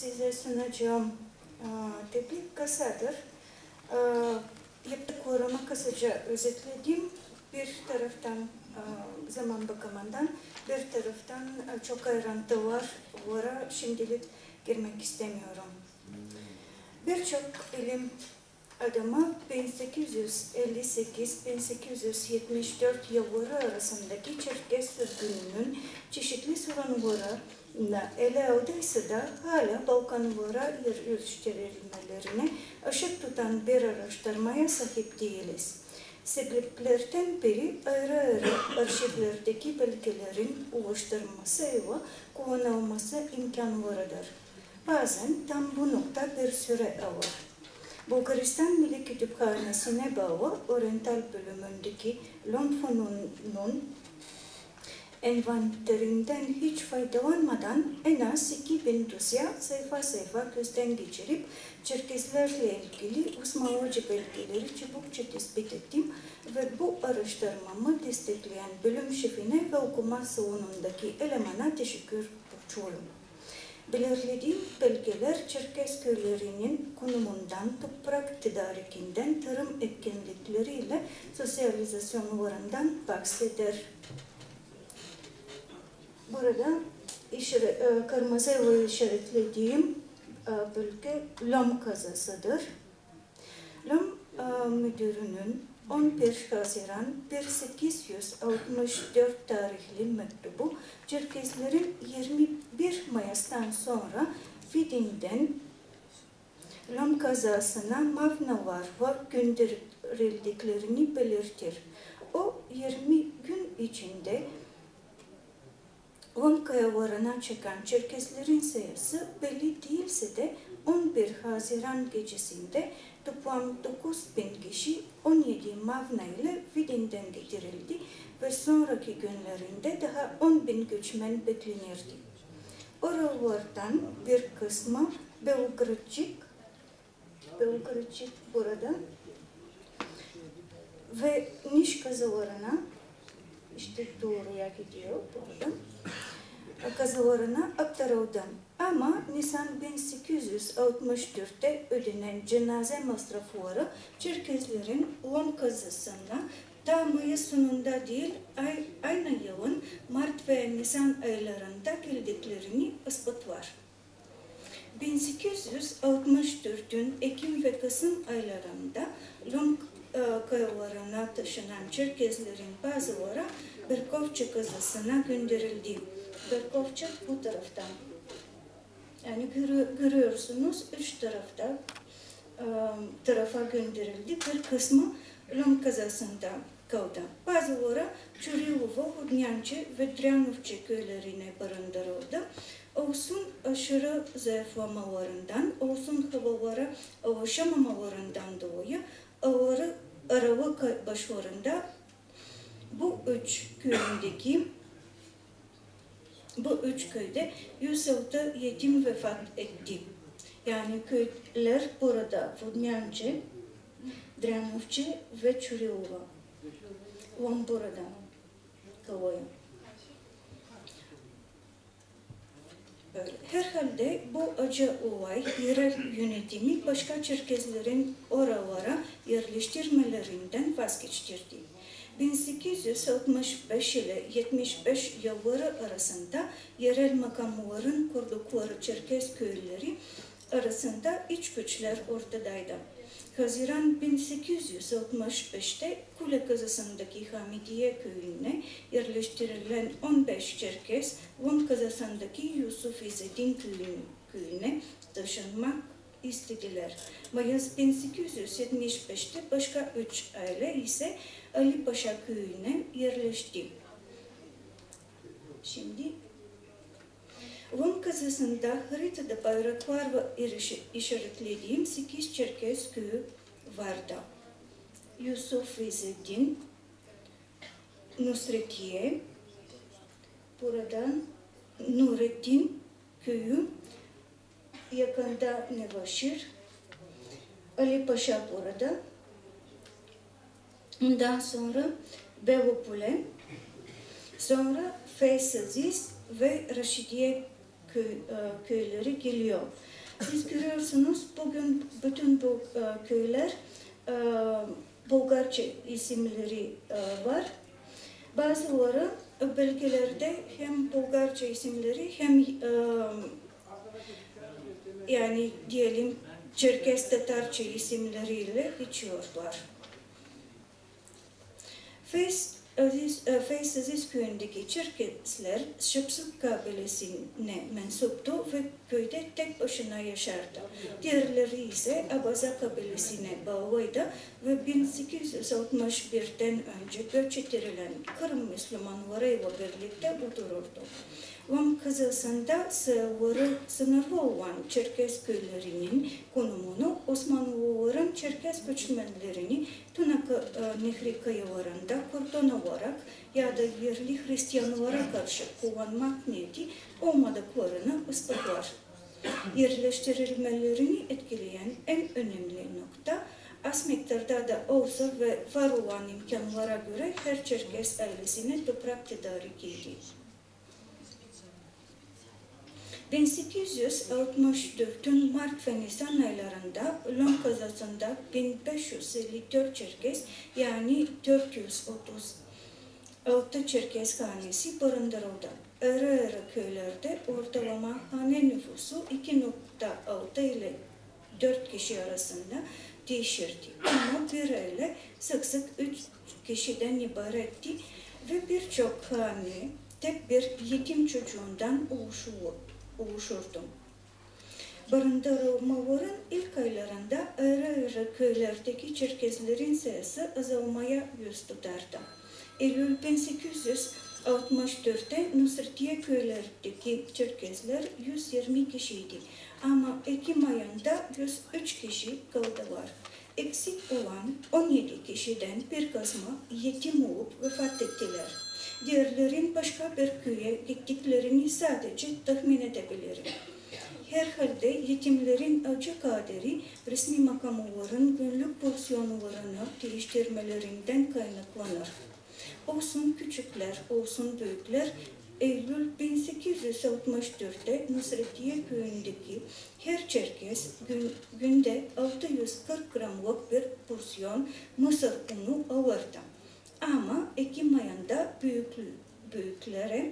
size sunacağım tepki kasadır. Yaptıklarımı kısaca özetledim. Bir taraftan zaman bakımından, bir taraftan çok ayrıntı var. Oraya şimdilik girmek istemiyorum. Birçok bilim adamı 1858-1874 yılları arasındaki Çerkes sürgününün çeşitli sorunlarını ele aldıysa da hala Balkanlara yerleştirilmelerine ışık tutan bir araştırmaya sahip değiliz. Sebeplerden biri ayrı ayrı arşivlerdeki belgelerin ulaştırılması ve kullanılması imkanlarıdır. Bazen tam bu nokta bir süre alır. Bulgaristan Milli Kütüphanesi'ne bağlı Oriental bölümündeki Lomfon'un envanterinden hiç faydalanmadan en az 2000 dosya sayfa sayfa gözden geçirip Çerkeslerle ilgili Osmanlıca belgeleri çabukça tespit ettim ve bu araştırmamı destekleyen bölüm şefine ve okuma salonundaki elemana teşekkür ediyorum. Belirlediğim belgeler Çerkes köylerinin konumundan, toprak tedarikinden, tarım etkinlikleriyle sosyalizasyonlarından bahseder. Burada kırmızıyla işaretlediğim bölge Lom kazasıdır. Lom müdürünün 11 Haziran 1864 tarihli mektubu Çerkeslerin 21 Mayıs'tan sonra Vidin'den Lom kazasına mavnalarla gönderildiklerini belirtir. O 20 gün içinde Lom kayalarına çıkan Çerkeslerin sayısı belli değilse de 11 Haziran gecesinde toplam 9.000 kişi 17 mavna ile Vidin'den getirildi ve sonraki günlerinde daha 10.000 göçmen beklenirdi. Oralardan bir kısmı Belgradcık burada ve Niş kazalarına işte doğruya gidiyor burada. Kazalarına aktarıldı. Ama Nisan 1864'te ödenen cenaze masrafları Çerkeslerin Lom kazasına ta Mayıs sonunda değil aynı yılın Mart ve Nisan aylarında geldiklerini ispatlar. 1864'ün Ekim ve Kasım aylarında Lom kayalarına taşınan Çerkeslerin bazıları Berkovça kazasına gönderildi. Berkovça bu taraftan. Yani görüyorsunuz üç tarafa gönderildi. Bir kısmı Lom kazasında kaldı. Bazıları Çurilova, Hudnyançı ve Dryanovçı köylerine barındırıldı. Olsun aşırı zayıflamalarından, olsun havalara alışamamalarından dolayı Aralık başlarında bu üç köyde 106 yetim vefat etti. Yani köyler burada Vodnyançı, Dryanovçı ve Çurilova. Lom burada kalıyor. Herhalde bu acı olay yerel yönetimi başka Çerkeslerin oralara yerleştirmelerinden vazgeçtirdi. 1865 ile 75 yılları arasında yerel makamların kurdukları Çerkes köyleri arasında iç güçler ortadaydı. Haziran 1865'te Kule kazasındaki Hamidiye köyüne yerleştirilen 15 Çerkes, Lom kazasındaki Yusuf İzzedin köyüne taşınmak istediler. Mayıs 1875'te başka 3 aile ise Ali Paşa köyüne yerleşti. Şimdi Lom kazasında haritada bayraklarla işaretlediğim 8 Çerkes köyü vardı. Yusuf İzzedin, Nusretiye, buradan Nurettin köyü, yakında Nevaşir, Ali Paşa burada, ondan sonra Belopole, sonra Feysaziz ve Raşidiye köyleri geliyor. Siz görüyorsunuz bugün bütün bu köyler Bulgarca isimleri var. Bazıları bölgelerde hem Bulgarca isimleri hem yani diyelim Çerkes Tatarca isimleriyle geçiyorlar. Fez Aziz köyündeki Çerkesler Şıpsuk kabilesine mensuptu ve köyde tek başına yaşardı. Diğerleri ise Abaza kabilesine bağlıydı ve 1861'den önce göç ettirilen Kırım Müslümanlarıyla birlikte otururdu. Van kazasında sınırlı olan Çerkes köylerinin konumunu Osmanlıların Çerkes göçmenlerini Tuna Nehri kıyılarında kordon olarak ya da yerli Hristiyanlara karşı kullanmak niyeti olmadıklarını ispatlar. Yerleştirilmelerini etkileyen en önemli nokta az miktarda da olsa ve var olan imkanlara göre her Çerkes ailesine toprak tedarikiydi. 1864'ün Mart ve Nisan aylarında Lon kazasında 1554 Çerkes yani 436 Çerkes hanesi barındırıldı. Ara köylerde ortalama hane nüfusu 2,6 ile 4 kişi arasında değişirdi. Ama bir aile sık sık 3 kişiden ibaretti ve birçok hane tek bir yetim çocuğundan oluşurdu. Barındırılmaların ilk aylarında ayrı köylerdeki Çerkeslerin sayısı azalmaya yüz tutardı. Eylül 1864'te Nusretiye köylerdeki Çerkesler 120 kişiydi ama Ekim ayında 103 kişi kaldılar. Eksik olan 17 kişiden bir kısmı yetim olup vefat ettiler. Diğerlerin başka bir köye gittiklerini sadece tahmin edebilirim. Herhalde yetimlerin acı kaderi resmi makamların günlük porsiyonlarını değiştirmelerinden kaynaklanır. Olsun küçükler, olsun büyükler, Eylül 1864'te Nusretiye köyündeki her Çerkes günde 640 gramlık bir porsiyon mısır unu alırdı. Ama Ekim ayında büyüklere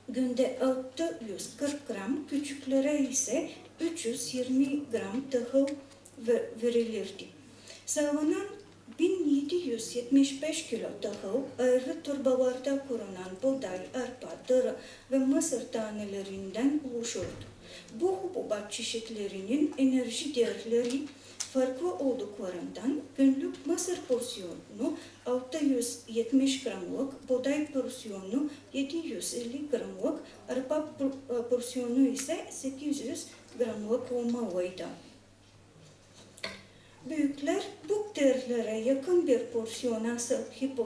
günde 640 gram, küçüklere ise 320 gram tahıl verilirdi. Savunan 1775 kilo tahıl, ayrı torbalarda korunan buğday, arpa, dara ve mısır tanelerinden oluşurdu. Bu hububat çeşitlerinin enerji değerleri farklı olduklarından günlük mısır porsiyonu 670 gramlık, buğday porsiyonu 750 gramlık, arpa porsiyonu ise 800 gramlık olmalıydı. Büyükler bu değerlere yakın bir porsiyona sahip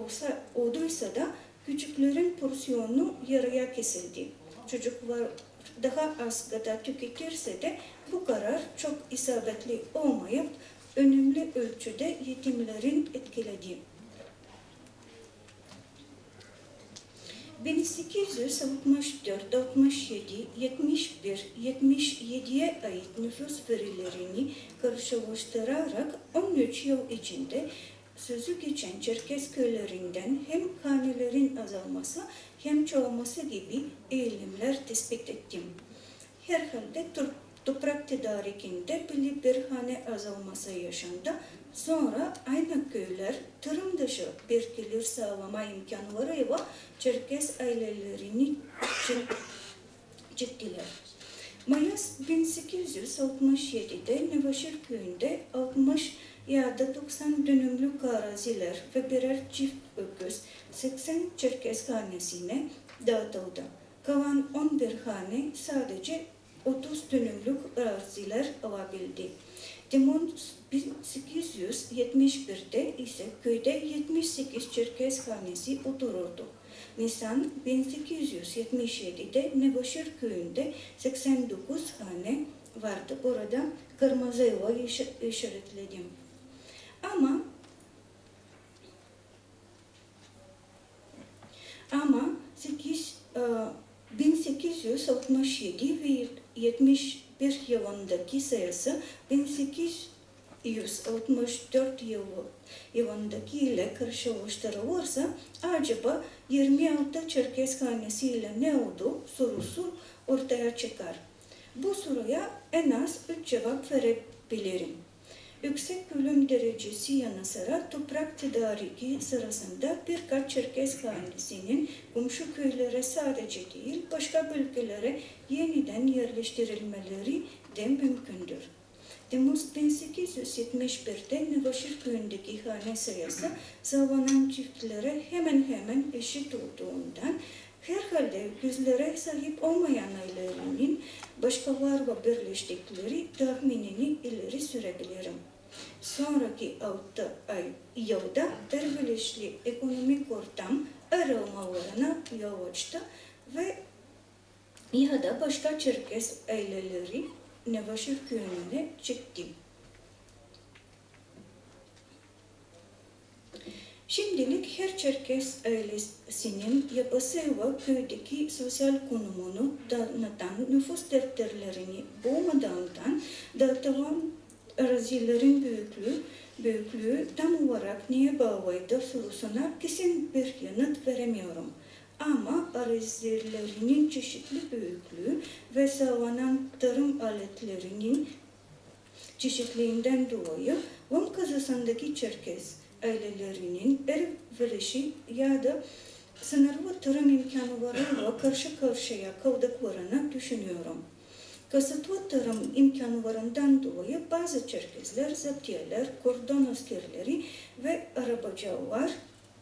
olduysa da küçüklerin porsiyonu yarıya kesildi. Çocuklar daha az gıda tüketirse de bu karar çok isabetli olmayıp önemli ölçüde yetimlerin etkiledi. 1864, 67, 71, 77'ye ait nüfus verilerini karşılaştırarak 13 yıl içinde sözü geçen Çerkes köylerinden hem hanelerin azalması hem çoğalması gibi eğilimler tespit ettim. Herhalde toprak tedarikinde belli bir hane azalması yaşandı. Sonra aynı köyler tarım dışı bir gelir sağlama imkanlarıyla Çerkes ailelerini çektiler. Mayıs 1867'de Nevaşır köyünde 60 ya da 90 dönümlük araziler ve birer çift öküz 80 Çerkes hanesine dağıtıldı. Kalan 11 hane sadece 30 dönümlük araziler alabildi. Temmuz 1871'de ise köyde 78 Çerkes hanesi otururdu. Nisan 1877'de Nevaşır köyünde 89 hane vardı. Burada kırmızıyla işaretledim. Ama 1867 ve 71 yılındaki sayısı 1864 yılındaki ile karşılaştırılırsa acaba 26 Çerkes hanesi ile ne oldu sorusu ortaya çıkar. Bu soruya en az 3 cevap verebilirim. Yüksek ölüm derecesi yanı sıra toprak tedariki sırasında birkaç Çerkes hanesinin komşu köylere sadece değil başka bölgelere yeniden yerleştirilmeleri de mümkündür. Temmuz 1871'de Nevaşir köyündeki hane sayısı savunan çiftlere hemen hemen eşit olduğundan herhalde gözlere sahip olmayan ailelerinin başkalarla birleştikleri tahminini ileri sürebilirim. Sonraki 6 yılda elverişli ekonomik ortam aramalarına yol açtı ve ya da başka Çerkes aileleri Nevaşir köyüne çıktı. Şimdilik her Çerkes ailesinin yapısı ve köydeki sosyal konumunu tanıtan nüfus defterlerini bulmadığından dağıtılan arazilerin büyüklüğü tam olarak neye bağlıydı sorusuna kesin bir yanıt veremiyorum. Ama arazilerinin çeşitli büyüklüğü ve sağlanan tarım aletlerinin çeşitliliğinden dolayı Van kazasındaki Çerkes ailelerinin elverişi ya da sınırlı tarım imkanlarıyla karşı karşıya kaldıklarını düşünüyorum. Kısıtlı tarım imkanlarından dolayı bazı Çerkesler, zaptiyeler, kordon askerleri ve arabacılar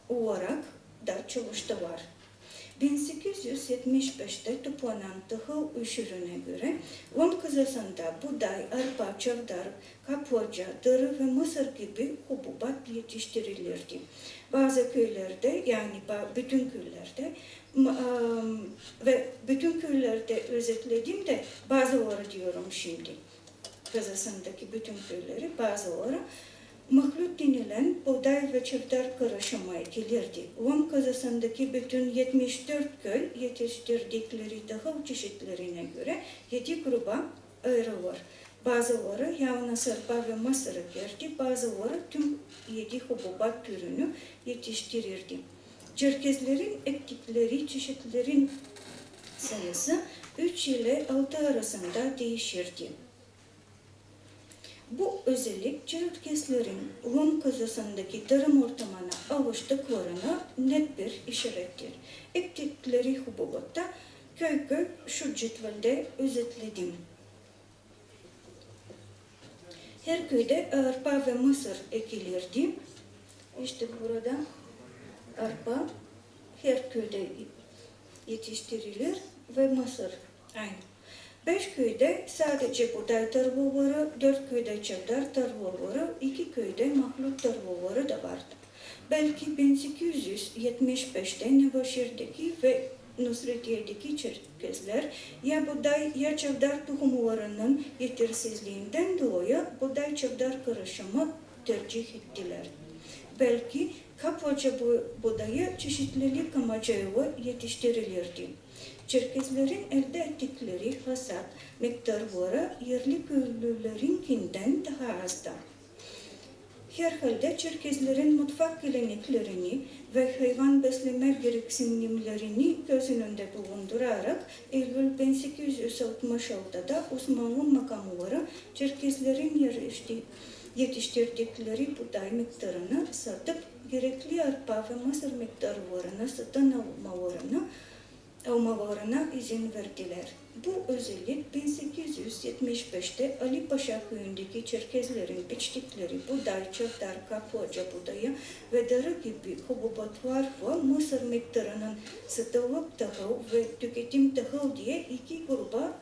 olarak da çalıştılar. 1875'te toplanan tahıl üşürüne göre Van kazasında buğday, arpa, çavdar, kaplıca, dırı ve mısır gibi hububat yetiştirilirdi. Bazı köylerde yani bütün köylerde ve bütün köylerde özetlediğimde bazıları diyorum şimdi. Kazasındaki bütün köyleri bazıları mahlut denilen buğday ve çavdar karışımı ekilirdi. Van kazasındaki bütün 74 köy yetiştirdikleri tahıl çeşitlerine göre 7 gruba ayrılır. Bazıları yalnız arpa ve mısır ekerdi, bazıları tüm 7 hububat türünü yetiştirirdi. Çerkezlerin ektikleri çeşitlerin sayısı 3 ile 6 arasında değişirdi. Bu özellik Çerkeslerin Van kazasındaki tarım ortamına alıştıklarına net bir işarettir. Ektikleri hububatta köy şu cetvelde özetledim. Her köyde arpa ve mısır ekilirdi. İşte burada arpa her köyde yetiştirilir ve mısır aynı. 5 köyde sadece buğday tarlaları, 4 köyde çavdar tarlaları, 2 köyde mahlut tarlaları da vardı. Belki 1875'te Nevaşir'deki ve Nusretiye'deki Çerkesler ya buğday ya çavdar tohumlarının yetersizliğinden dolayı buğday çavdar karışımı tercih ettiler. Belki kaplıca buğdayı çeşitlilik amacıyla yetiştirilirdi. Çerkeslerin elde ettikleri hasat miktarları yerli köylülerinkinden daha azdı. Herhalde Çerkeslerin mutfak geleneklerini ve hayvan besleme gereksinimlerini göz önünde bulundurarak Eylül 1866'da Osmanlı makamları Çerkeslerin yetiştirdikleri buğday miktarını satıp gerekli arpa ve mısır miktarlarını satın almalarına izin verdiler. Bu özellik 1875'te Ali Paşa köyündeki Çerkezlerin biçtikleri buğday, çavdar, kaplıca buğdayı ve darı gibi hububatlarla mısır miktarının satılık tahıl ve tüketim tahıl diye 2 gruba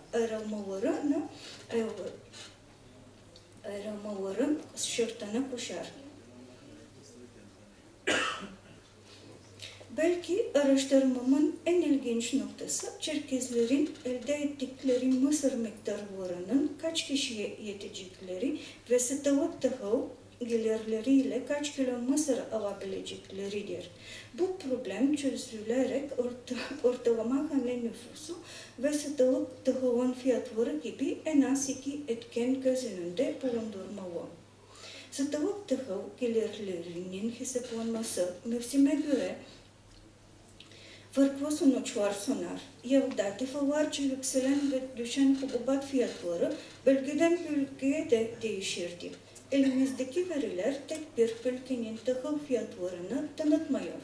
ayrılmaların şartına koşar. Belki araştırmamın en ilginç noktası Çerkezlerin elde ettikleri mısır miktarlarının kaç kişiye yetecekleri ve satılık tahıl gelirleriyle kaç kilo mısır alabilecekleridir. Bu problem çözülerek ortalama hane nüfusu ve satılık tahılın fiyatları gibi en az iki etken göz önünde bulundurmalı. Satılık tahıl gelirlerinin hesaplanması mevsime göre farklı sonuçlar sunar. Yılda defalarca yükselen ve düşen hububat fiyatları bölgeden bölgeye de değişirdi. Elimizdeki veriler tek bir bölgenin tahıl fiyatlarını tanıtmıyor.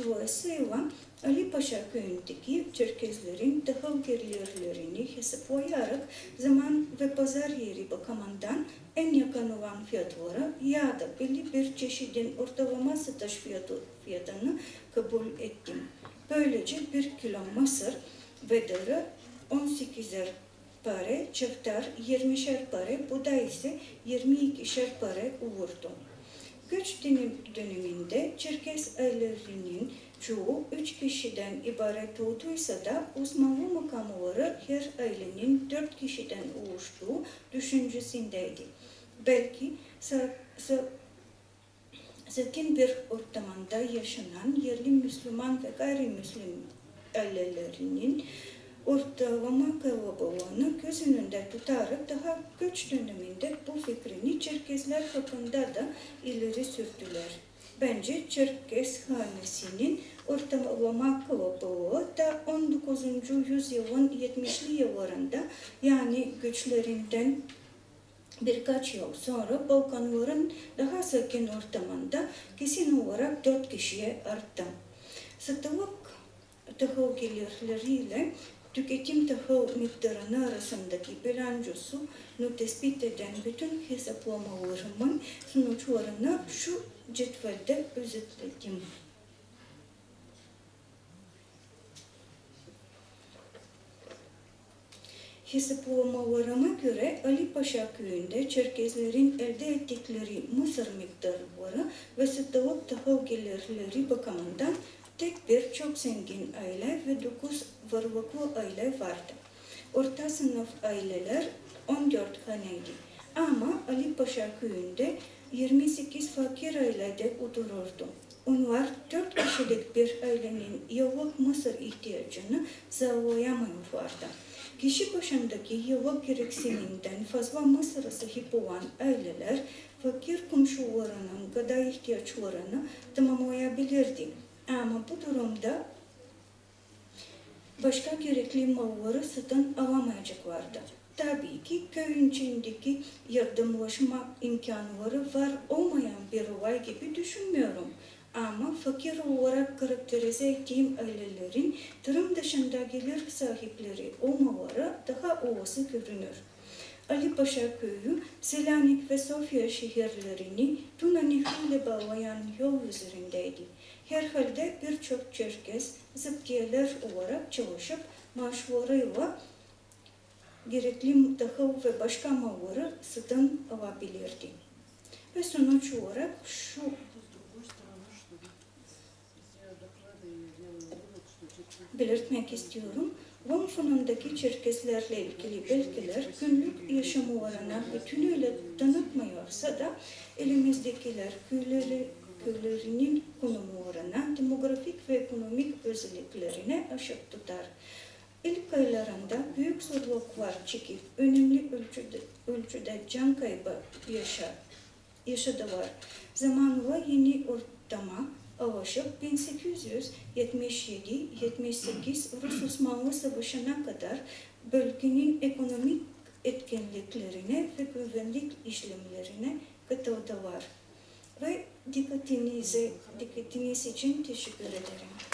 Dolayısıyla Ali Paşa köyündeki Çerkezlerin tahıl gelirlerini hesaplayarak zaman ve pazar yeri bakımından en yakın olan fiyatları ya da belli bir çeşidin ortalama satış fiyatını kabul ettim. Böylece 1 kilo mısır bedarı 18'er para, çifter 20'şer para, buğday ise 22'şer para olurdu. Göç döneminde Çerkez ailelerinin çoğu 3 kişiden ibaret olduysa da Osmanlı makamları her ailenin 4 kişiden oluştuğu düşüncesindeydi. Belki sakin bir ortamında yaşanan yerli Müslüman ve gayrimüslim ailelerinin ortalama kalabalığını göz önünde tutarak daha göç döneminde bu fikrini Çerkezler hakkında da ileri sürdüler. Bence Çerkez hanesinin ortalama kalabalığı da 19. yüzyılın 70'li yıllarında yani göçlerinden birkaç yıl sonra Balkanların daha sakin ortamında kesin olarak 4 kişiye arttı. Satılık tahıl gelirleriyle tüketim tahıl miktarını arasındaki bilançosunu tespit eden bütün hesaplamalarımın sonuçlarını şu cetvelde özetledim. Hesaplamalarıma göre Ali Paşa köyünde Çerkezlerin elde ettikleri mısır miktarları ve satılık tahıl gelirleri bakımından tek bir çok zengin aile ve 9 varlıklı aile vardı. Orta sınıf aileler 14 haneydi. Ama Ali Paşa köyünde 28 fakir ailede otururdu. Onlar 4 kişilik bir ailenin yıllık mısır ihtiyacını sağlayamıyorlardı. Kişi başındaki yıllık gereksinimden fazla mısıra sahip olan aileler fakir komşularının gıda ihtiyaçlarını tamamlayabilirdi. Ama bu durumda başka gerekli malları satın alamayacaklardı. Tabii ki köyün içindeki yardımlaşma imkanları var olmayan bir olay gibi düşünmüyorum. Ama fakir olarak karakterize ettiğim ailelerin tarım dışında gelir sahipleri olmaları daha olası görünür. Ali Paşa köyü, Selanik ve Sofya şehirlerini Tuna Nehri'yle bağlayan yol üzerindeydi. Herhalde birçok Çerkez, zıptiyeler olarak çalışıp maaşlarıyla gerekli tahıl ve başka malları satın alabilirdi. Ve sonuç olarak şu belirtmek istiyorum. Van fonundaki Çerkezlerle ilgili belgeler günlük yaşamlarına bütünüyle tanıtmıyorsa da elimizdekiler köylerinin konumlarına, demografik ve ekonomik özelliklerine ışık tutar. İlk aylarında büyük zorluklar çekip önemli ölçüde can kaybı yaşadılar. Zamanla yeni ortama alışıp 1877-78 Rus-Osmanlı Savaşı'na kadar bölgenin ekonomik etkinliklerine ve güvenlik işlemlerine katıldılar. Ve dikkatiniz için teşekkür ederim.